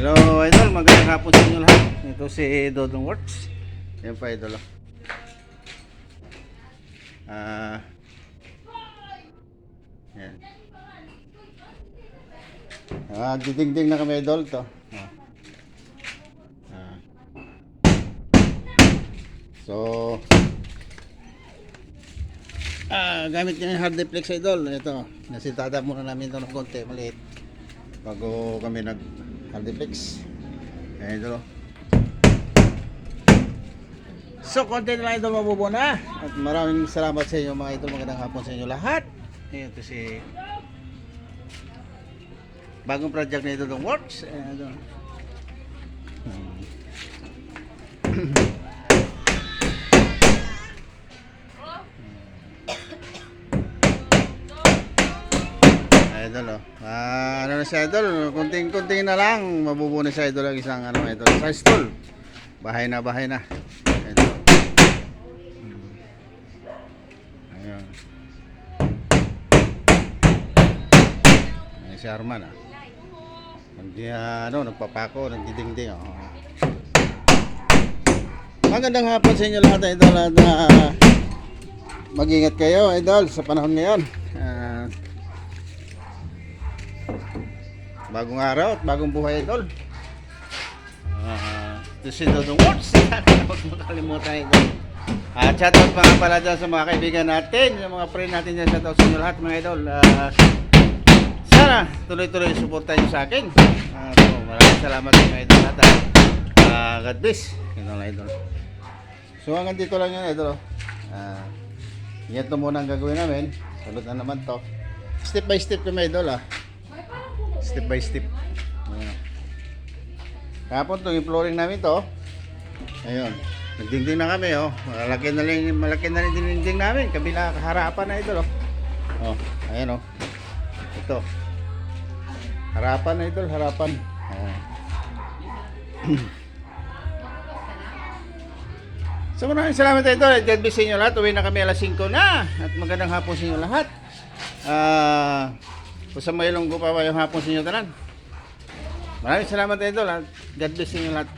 Hello idol, magandang hapon sa inyo lahat. Ito si Dodong Works. Yan pa idol. Yan. Didingding na kami idol to. So gamit niya yung hard deflex idol. Ito, nasitada muna namin ito ng konti, maliit bago kami nag hard deflex. Ayan idol. So konti na lang idol, mabubuo na. At maraming salamat sa inyo mga idol. Magandang hapon sa inyo lahat. Ito si bagong project na ito ng Works. Ayan idol. Idol ano na siya idol, kunting-kunting na lang mabubuo na siya idol ang isang ano idol, sa stool. Bahay na idol. Ayun. Ayan si Arman nagpapako, nagdidingding Magandang hapon sa inyo lahat idol at mag-ingat kayo idol sa panahon ngayon. Bagong araw at bagong buhay idol. Ito si Dodong Works. Huwag mo kalimutan idol. Shoutout pa nga pala dyan sa mga kaibigan natin, sa mga friend natin dyan. Shoutout sa inyo lahat mga idol. Sana tuloy-tuloy suporta nyo sa akin. Maraming salamat mga idol natin. God bless. Ito lang idol. So hanggang dito lang yun idol. Ito muna ang gagawin namin. Sunod na naman to. Step by step kami idol Step by step. Kapon itong i-flooring namin to. Ayun. Nagdingding na kami malaki na rin dingding namin. Kabila harapan na idol ayan ito. Harapan na idol, harapan. So maraming salamat idol. God bless sa inyo lahat. Uwi na kami alas 5 na. At magandang hapon sa inyo lahat. Sa mailong ko pa yung hapon sa inyo tanan. Maraming salamat idol. God bless sa inyo lahat.